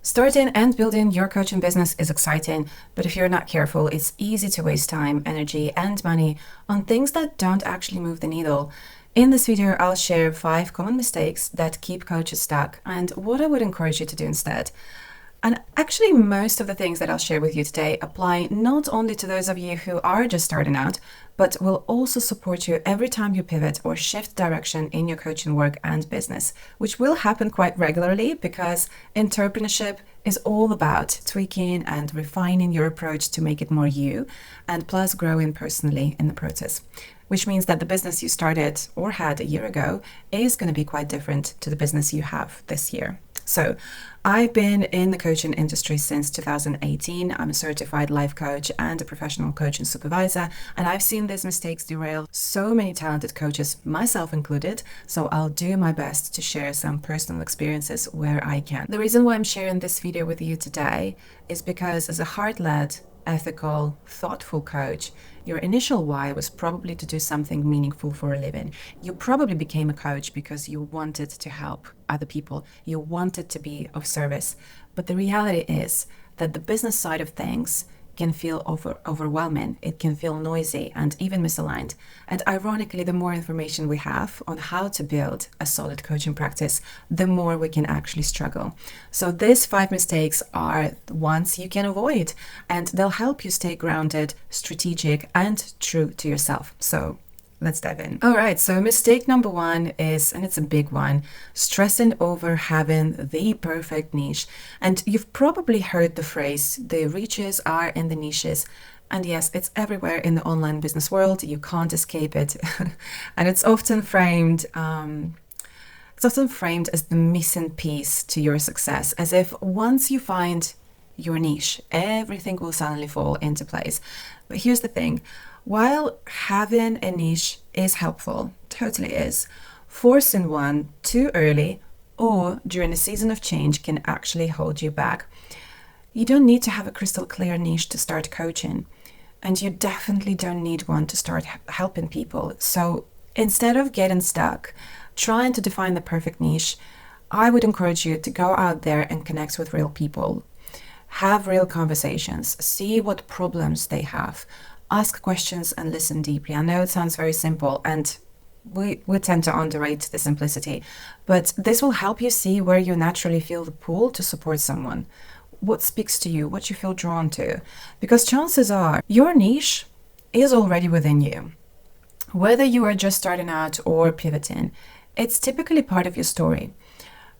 Starting and building your coaching business is exciting, but if you're not careful, it's easy to waste time, energy, and money on things that don't actually move the needle. In this video, I'll share 5 common mistakes that keep coaches stuck and what I would encourage you to do instead. And actually, most of the things that I'll share with you today apply not only to those of you who are just starting out, but will also support you every time you pivot or shift direction in your coaching work and business, which will happen quite regularly because entrepreneurship is all about tweaking and refining your approach to make it more you, and plus growing personally in the process. Which means that the business you started or had a year ago is going to be quite different to the business you have this year. So I've been in the coaching industry since 2018. I'm a certified life coach and a professional coach and supervisor, and I've seen these mistakes derail so many talented coaches, myself included, so I'll do my best to share some personal experiences where I can. The reason why I'm sharing this video with you today is because as a heart-led, ethical, thoughtful coach, your initial why was probably to do something meaningful for a living. You probably became a coach because you wanted to help other people. You wanted to be of service. But the reality is that the business side of things can feel overwhelming. It can feel noisy and even misaligned. And ironically, the more information we have on how to build a solid coaching practice, the more we can actually struggle. So these 5 mistakes are ones you can avoid, and they'll help you stay grounded, strategic, and true to yourself. So let's dive in. All right, so mistake number 1 is, and it's a big one, stressing over having the perfect niche. And you've probably heard the phrase, the riches are in the niches. And yes, it's everywhere in the online business world. You can't escape it. And it's often framed as the missing piece to your success, as if once you find your niche, everything will suddenly fall into place. But here's the thing. While having a niche is helpful, totally is, forcing one too early or during a season of change can actually hold you back. You don't need to have a crystal clear niche to start coaching, and you definitely don't need one to start helping people. So instead of getting stuck trying to define the perfect niche, I would encourage you to go out there and connect with real people. Have real conversations, see what problems they have. Ask questions and listen deeply. I know it sounds very simple, and we tend to underrate the simplicity, but this will help you see where you naturally feel the pull to support someone, what speaks to you, what you feel drawn to, because chances are your niche is already within you. Whether you are just starting out or pivoting, it's typically part of your story.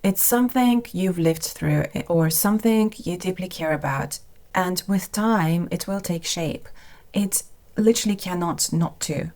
It's something you've lived through or something you deeply care about, and with time, it will take shape. It literally cannot not to.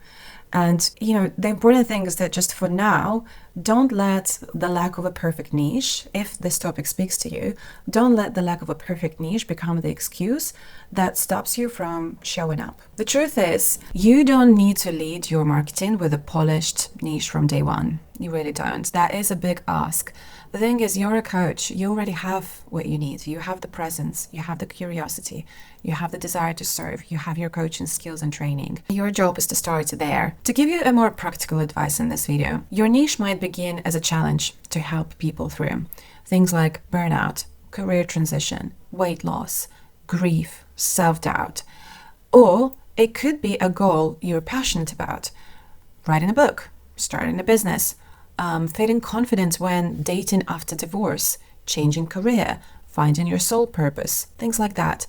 And, the important thing is that just for now, don't let the lack of a perfect niche, if this topic speaks to you, don't let the lack of a perfect niche become the excuse that stops you from showing up. The truth is, you don't need to lead your marketing with a polished niche from day one. You really don't. That is a big ask. The thing is, you're a coach. You already have what you need. You have the presence. You have the curiosity. You have the desire to serve. You have your coaching skills and training. Your job is to start there. To give you a more practical advice in this video, your niche might begin as a challenge to help people through things like burnout, career transition, weight loss, grief, self-doubt. Or it could be a goal you're passionate about. Writing a book, starting a business, feeling confident when dating after divorce, changing career, finding your soul purpose, things like that.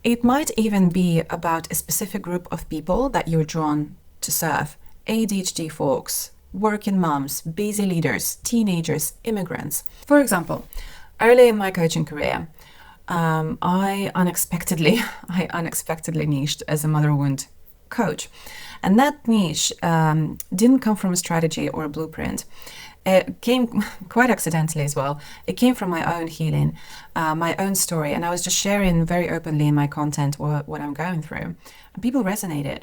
It might even be about a specific group of people that you're drawn to serve. ADHD folks, working moms, busy leaders, teenagers, immigrants. For example, early in my coaching career, I unexpectedly niched as a mother wound coach. And that niche didn't come from a strategy or a blueprint. It came quite accidentally as well. It came from my own healing, my own story. And I was just sharing very openly in my content what I'm going through. And people resonated.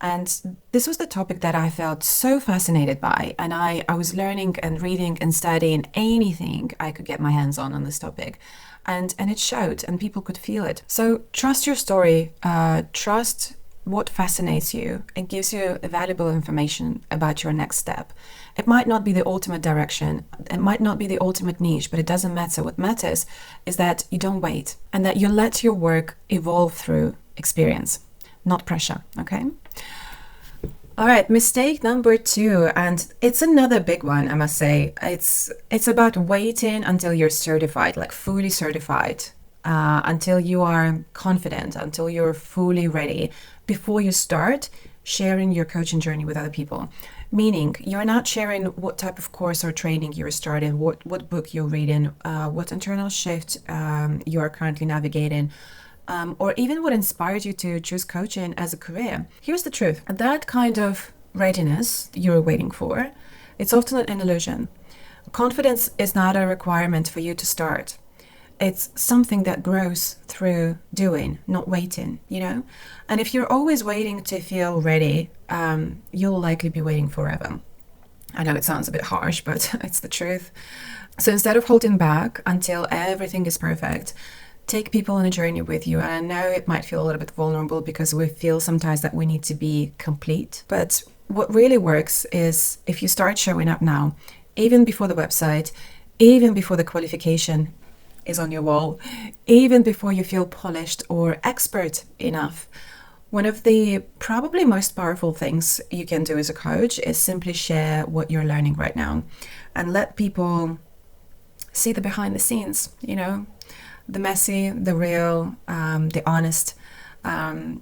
And this was the topic that I felt so fascinated by. And I was learning and reading and studying anything I could get my hands on this topic. And it showed, and people could feel it. So trust your story, trust what fascinates you. It gives you valuable information about your next step. It might not be the ultimate direction, it might not be the ultimate niche, but it doesn't matter. What matters is that you don't wait and that you let your work evolve through experience, not pressure, okay? All right, mistake number 2, and it's another big one, I must say. It's about waiting until you're certified, like fully certified, until you are confident, until you're fully ready before you start sharing your coaching journey with other people. Meaning, you're not sharing what type of course or training you're starting, what book you're reading, what internal shift you are currently navigating, or even what inspired you to choose coaching as a career. Here's the truth. That kind of readiness you're waiting for, it's often an illusion. Confidence is not a requirement for you to start. It's something that grows through doing, not waiting, you know? And if you're always waiting to feel ready, you'll likely be waiting forever. I know it sounds a bit harsh, but it's the truth. So instead of holding back until everything is perfect, take people on a journey with you. And I know it might feel a little bit vulnerable because we feel sometimes that we need to be complete. But what really works is if you start showing up now, even before the website, even before the qualification is on your wall, even before you feel polished or expert enough. One of the probably most powerful things you can do as a coach is simply share what you're learning right now and let people see the behind the scenes, you know, the messy, the real, the honest,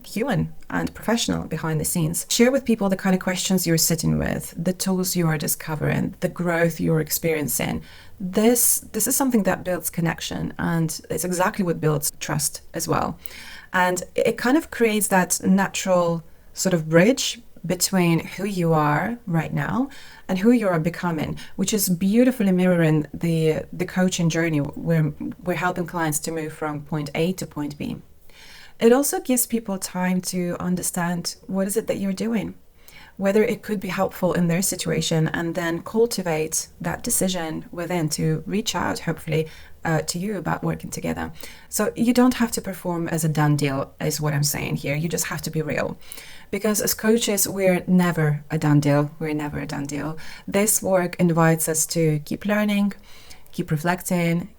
human and professional behind the scenes. Share with people the kind of questions you're sitting with, the tools you are discovering, the growth you're experiencing. This is something that builds connection, and it's exactly what builds trust as well. And it kind of creates that natural sort of bridge between who you are right now and who you are becoming, which is beautifully mirroring the coaching journey where we're helping clients to move from point A to point B. It also gives people time to understand what is it that you're doing, whether it could be helpful in their situation, and then cultivate that decision within to reach out, hopefully, to you about working together. So you don't have to perform as a done deal, is what I'm saying here. You just have to be real. Because as coaches, we're never a done deal. We're never a done deal. This work invites us to keep learning, keep reflecting,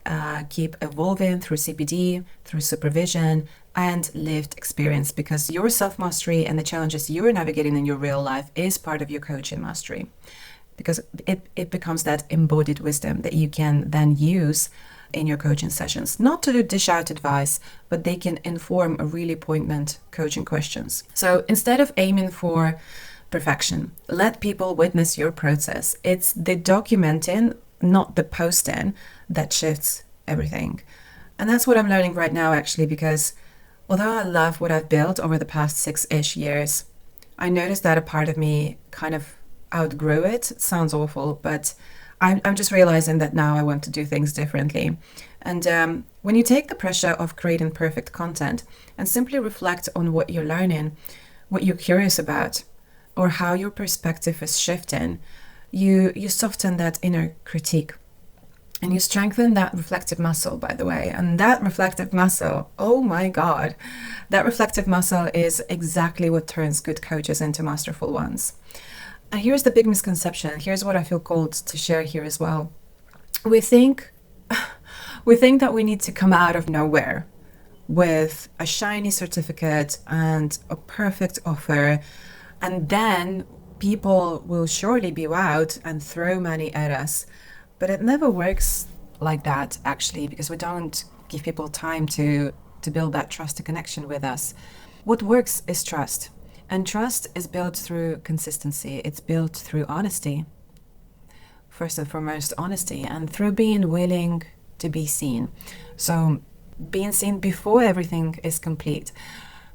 keep evolving through CPD, through supervision, and lived experience, because your self-mastery and the challenges you're navigating in your real life is part of your coaching mastery, because it becomes that embodied wisdom that you can then use in your coaching sessions, not to dish out advice, but they can inform a really poignant coaching questions. So instead of aiming for perfection, let people witness your process. It's the documenting, not the posting, that shifts everything. And that's what I'm learning right now, actually, because although I love what I've built over the past 6-ish years, I noticed that a part of me kind of outgrew it. It sounds awful, but I'm just realizing that now I want to do things differently. And when you take the pressure of creating perfect content and simply reflect on what you're learning, what you're curious about, or how your perspective is shifting, you soften that inner critique. And you strengthen that reflective muscle, by the way. And that reflective muscle, oh my God, that reflective muscle is exactly what turns good coaches into masterful ones. And here's the big misconception. Here's what I feel called to share here as well. We think that we need to come out of nowhere with a shiny certificate and a perfect offer, and then people will surely be wowed and throw money at us. But it never works like that, actually, because we don't give people time to build that trust and connection with us. What works is trust. And trust is built through consistency. It's built through honesty. First and foremost, honesty, and through being willing to be seen. So being seen before everything is complete.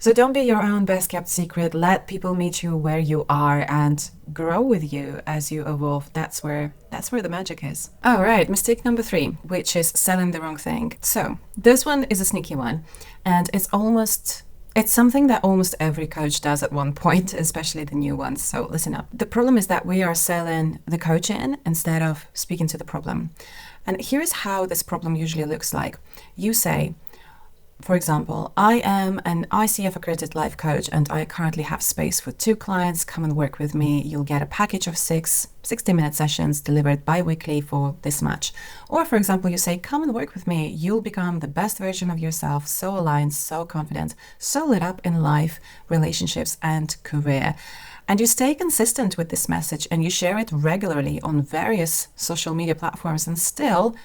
So don't be your own best kept secret. Let people meet you where you are and grow with you as you evolve. That's where the magic is. All right, mistake number 3, which is selling the wrong thing. So this one is a sneaky one, and it's something that almost every coach does at one point, especially the new ones. So listen up. The problem is that we are selling the coaching instead of speaking to the problem. And here's how this problem usually looks like. You say, For example, I am an ICF accredited life coach and I currently have space for 2 clients. Come and work with me. You'll get a package of 6 60-minute sessions delivered bi-weekly for this much. Or for example, you say, come and work with me. You'll become the best version of yourself, so aligned, so confident, so lit up in life, relationships, and career. And you stay consistent with this message and you share it regularly on various social media platforms, and still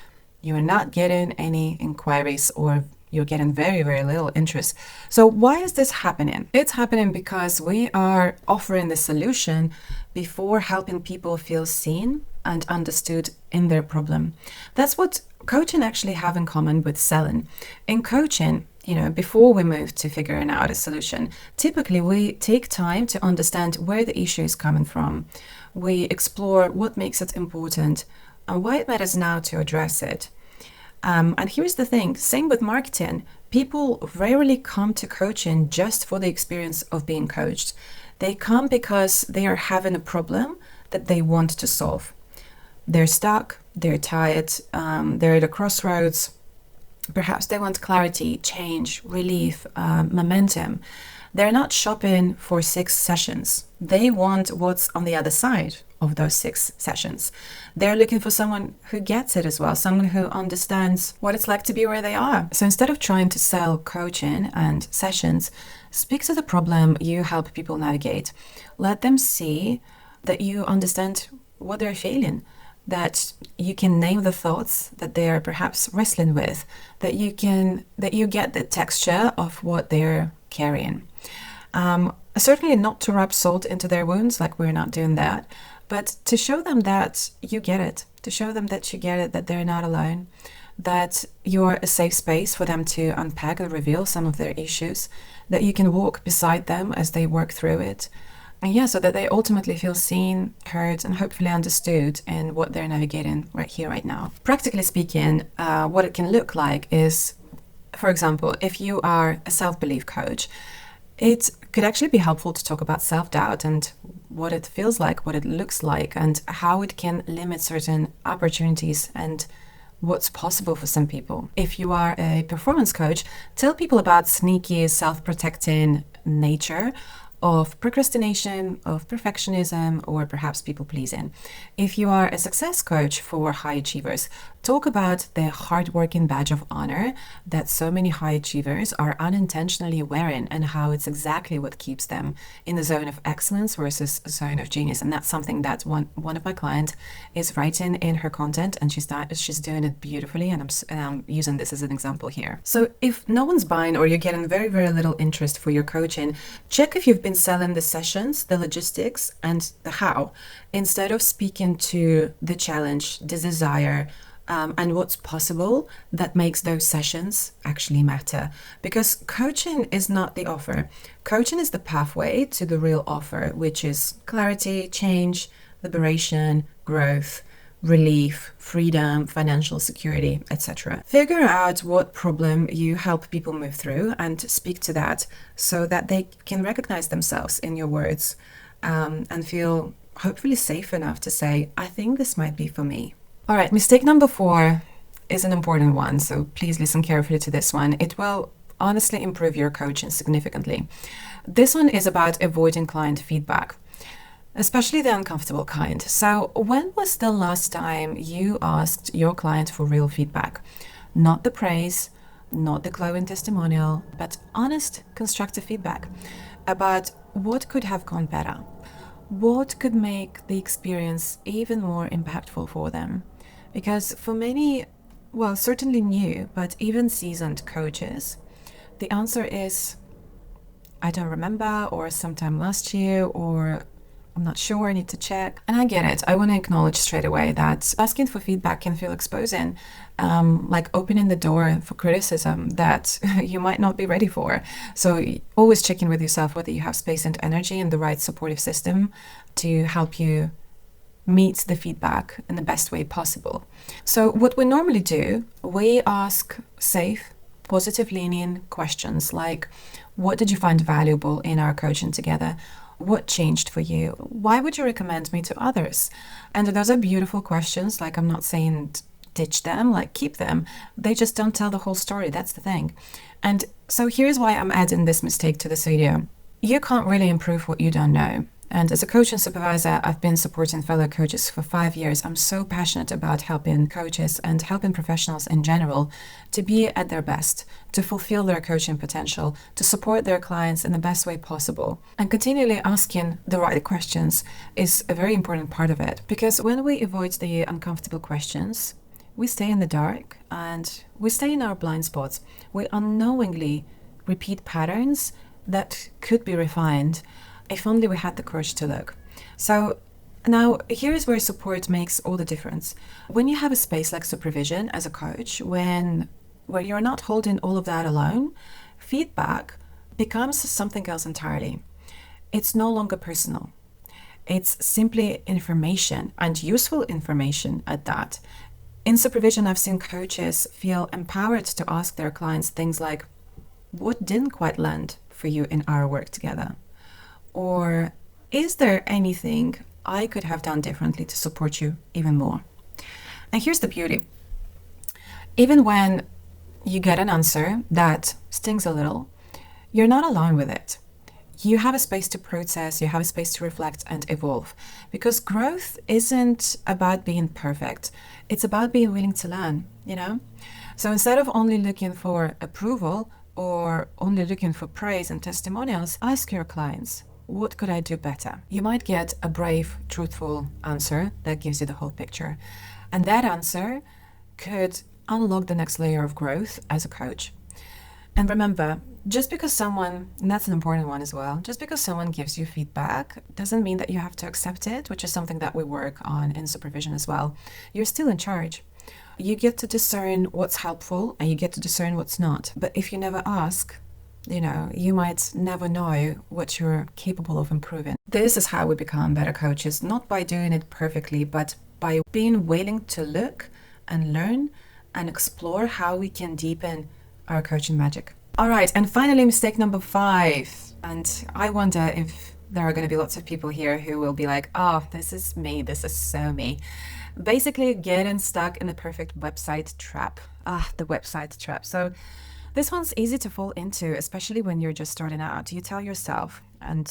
you're not getting any inquiries, or you're getting very, very little interest. So why is this happening? It's happening because we are offering the solution before helping people feel seen and understood in their problem. That's what coaching actually have in common with selling. In coaching, before we move to figuring out a solution, typically we take time to understand where the issue is coming from. We explore what makes it important and why it matters now to address it. And here's the thing, same with marketing. People rarely come to coaching just for the experience of being coached. They come because they are having a problem that they want to solve. They're stuck, they're tired, they're at a crossroads. Perhaps they want clarity, change, relief, momentum. They're not shopping for 6 sessions. They want what's on the other side of those 6 sessions. They're looking for someone who gets it as well, someone who understands what it's like to be where they are. So instead of trying to sell coaching and sessions, speak to the problem you help people navigate. Let them see that you understand what they're feeling, that you can name the thoughts that they're perhaps wrestling with, that you get the texture of what they're carrying. Certainly not to rub salt into their wounds, like we're not doing that, but to show them that you get it, that they're not alone, that you're a safe space for them to unpack and reveal some of their issues, that you can walk beside them as they work through it. And so that they ultimately feel seen, heard, and hopefully understood in what they're navigating right here, right now. Practically speaking, what it can look like is, for example, if you are a self-belief coach, it could actually be helpful to talk about self-doubt and what it feels like, what it looks like, and how it can limit certain opportunities and what's possible for some people. If you are a performance coach, tell people about sneaky, self-protecting nature of procrastination, of perfectionism, or perhaps people-pleasing. If you are a success coach for high achievers, talk about the hardworking badge of honor that so many high achievers are unintentionally wearing and how it's exactly what keeps them in the zone of excellence versus a zone of genius. And that's something that one of my clients is writing in her content, and she's doing it beautifully, and I'm using this as an example here. So if no one's buying or you're getting very, very little interest for your coaching, check if you've been selling the sessions, the logistics, and the how, instead of speaking to the challenge, the desire, and what's possible that makes those sessions actually matter. Because coaching is not the offer. Coaching is the pathway to the real offer, which is clarity, change, liberation, growth, relief, freedom, financial security, etc. Figure out what problem you help people move through and speak to that so that they can recognize themselves in your words, and feel hopefully safe enough to say, I think this might be for me. All right, mistake number 4 is an important one, so please listen carefully to this one. It will honestly improve your coaching significantly. This one is about avoiding client feedback, especially the uncomfortable kind. So when was the last time you asked your client for real feedback? Not the praise, not the glowing testimonial, but honest, constructive feedback about what could have gone better, what could make the experience even more impactful for them. Because for many, well, certainly new, but even seasoned coaches, the answer is, I don't remember, or sometime last year, or I'm not sure, I need to check. And I get it. I want to acknowledge straight away that asking for feedback can feel exposing, like opening the door for criticism that you might not be ready for. So always check in with yourself whether you have space and energy and the right supportive system to help you meet the feedback in the best way possible. So what we normally do, we ask safe, positive leaning questions like, what did you find valuable in our coaching together? What changed for you? Why would you recommend me to others? And those are beautiful questions. Like, I'm not saying ditch them, like keep them. They just don't tell the whole story. That's the thing. And so here's why I'm adding this mistake to this video. You can't really improve what you don't know. And as a coach and supervisor, I've been supporting fellow coaches for 5 years. I'm so passionate about helping coaches and helping professionals in general to be at their best, to fulfill their coaching potential, to support their clients in the best way possible. And continually asking the right questions is a very important part of it, because when we avoid the uncomfortable questions, we stay in the dark and we stay in our blind spots. We unknowingly repeat patterns that could be refined if only we had the courage to look. So now here's where support makes all the difference. When you have a space like supervision as a coach, where you're not holding all of that alone, feedback becomes something else entirely. It's no longer personal. It's simply information, and useful information at that. In supervision, I've seen coaches feel empowered to ask their clients things like, what didn't quite land for you in our work together? Or is there anything I could have done differently to support you even more? And here's the beauty. Even when you get an answer that stings a little, you're not alone with it. You have a space to process, you have a space to reflect and evolve. Because growth isn't about being perfect. It's about being willing to learn, you know? So instead of only looking for approval or only looking for praise and testimonials, ask your clients, what could I do better? You might get a brave, truthful answer that gives you the whole picture. And that answer could unlock the next layer of growth as a coach. And remember, just because someone, and that's an important one as well, just because someone gives you feedback doesn't mean that you have to accept it, which is something that we work on in supervision as well. You're still in charge. You get to discern what's helpful and you get to discern what's not. But if you never ask, you might never know what you're capable of improving. This is how we become better coaches, not by doing it perfectly, but by being willing to look and learn and explore how we can deepen our coaching magic. All right, and finally, mistake number 5. And I wonder if there are going to be lots of people here who will be like, oh, this is me, this is so me. Basically, getting stuck in the perfect website trap. The website trap. So this one's easy to fall into, especially when you're just starting out. You tell yourself, and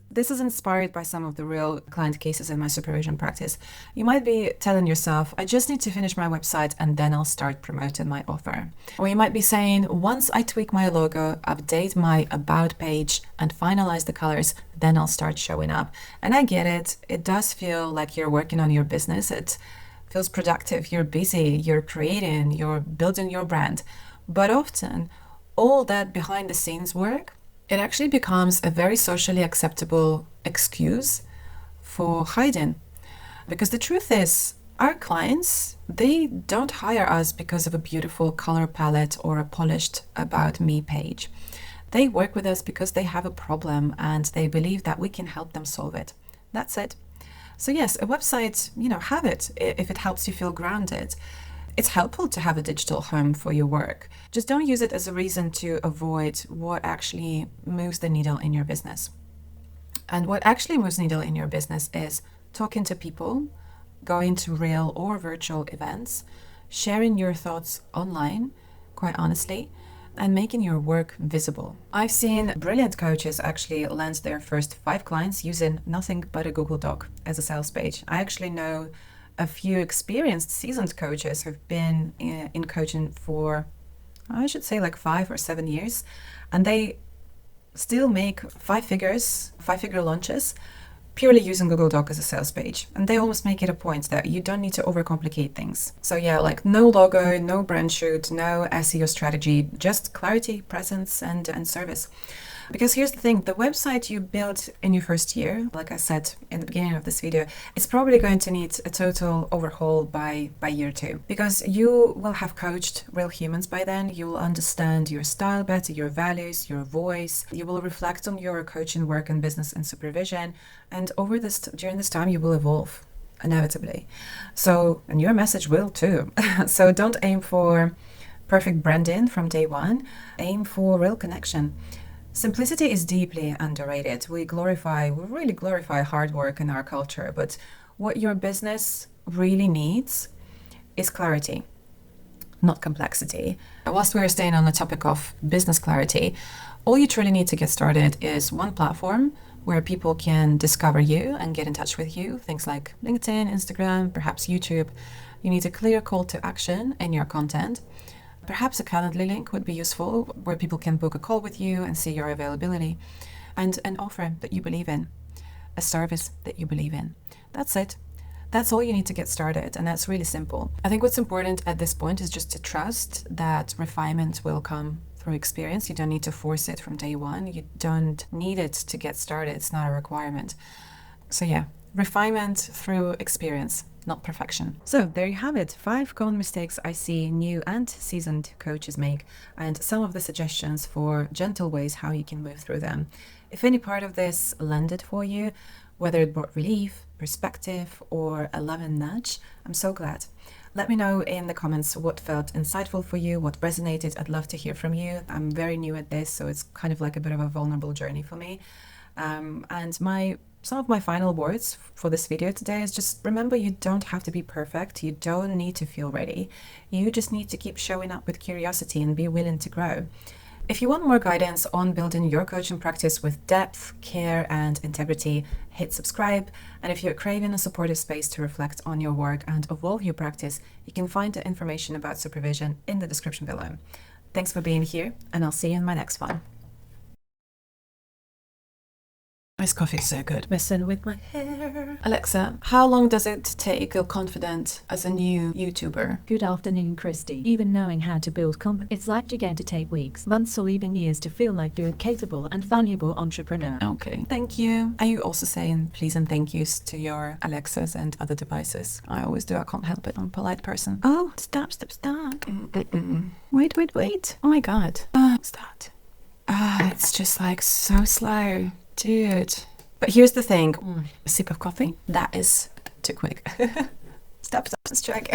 this is inspired by some of the real client cases in my supervision practice. You might be telling yourself, I just need to finish my website and then I'll start promoting my offer. Or you might be saying, once I tweak my logo, update my about page and finalize the colors, then I'll start showing up. And I get it. It does feel like you're working on your business. It feels productive. You're busy, you're creating, you're building your brand. But often, all that behind the scenes work, it actually becomes a very socially acceptable excuse for hiding. Because the truth is, our clients, they don't hire us because of a beautiful color palette or a polished About Me page. They work with us because they have a problem and they believe that we can help them solve it. That's it. So yes, a website, have it if it helps you feel grounded. It's helpful to have a digital home for your work. Just don't use it as a reason to avoid what actually moves the needle in your business. And what actually moves the needle in your business is talking to people, going to real or virtual events, sharing your thoughts online, quite honestly, and making your work visible. I've seen brilliant coaches actually land their first 5 clients using nothing but a Google Doc as a sales page. I actually know a few experienced, seasoned coaches who've been in coaching for, I should say, like 5 or 7 years, and they still make 5-figure launches purely using Google Doc as a sales page. And they almost make it a point that you don't need to overcomplicate things. So yeah, like no logo, no brand shoot, no SEO strategy, just clarity, presence, and service. Because here's the thing, the website you built in your first year, like I said in the beginning of this video, it's probably going to need a total overhaul by year 2. Because you will have coached real humans by then. You will understand your style better, your values, your voice. You will reflect on your coaching work and business and supervision. And during this time, you will evolve, inevitably. So, and your message will too. So don't aim for perfect branding from day one. Aim for real connection. Simplicity is deeply underrated. We really glorify hard work in our culture, but what your business really needs is clarity, not complexity. Whilst we're staying on the topic of business clarity, all you truly need to get started is one platform where people can discover you and get in touch with you. Things like LinkedIn, Instagram, perhaps YouTube. You need a clear call to action in your content. Perhaps a Calendly link would be useful, where people can book a call with you and see your availability, and an offer that you believe in, a service that you believe in. That's it. That's all you need to get started, and that's really simple. I think what's important at this point is just to trust that refinement will come through experience. You don't need to force it from day one. You don't need it to get started. It's not a requirement. So yeah, refinement through experience, not perfection. So there you have it, 5 common mistakes I see new and seasoned coaches make, and some of the suggestions for gentle ways how you can move through them. If any part of this landed for you, whether it brought relief, perspective, or a love and nudge, I'm so glad. Let me know in the comments what felt insightful for you, what resonated. I'd love to hear from you. I'm very new at this, so it's kind of like a bit of a vulnerable journey for me. And some of my final words for this video today is just remember, you don't have to be perfect. You don't need to feel ready. You just need to keep showing up with curiosity and be willing to grow. If you want more guidance on building your coaching practice with depth, care, and integrity, hit subscribe. And if you're craving a supportive space to reflect on your work and evolve your practice, you can find the information about supervision in the description below. Thanks for being here, and I'll see you in my next one. This coffee is so good. Messing with my hair. Alexa, how long does it take to feel confident as a new YouTuber? Good afternoon, Christy. Even knowing how to build confidence, it's likely going to take weeks, months, or even years to feel like you're a capable and valuable entrepreneur. Okay, thank you. Are you also saying please and thank yous to your Alexas and other devices? I always do. I can't help it. I'm a polite person. Oh, stop. Wait. Oh my God. What's that? It's just like so slow. Dude. But here's the thing. A sip of coffee, that is too quick. Stop, let's check.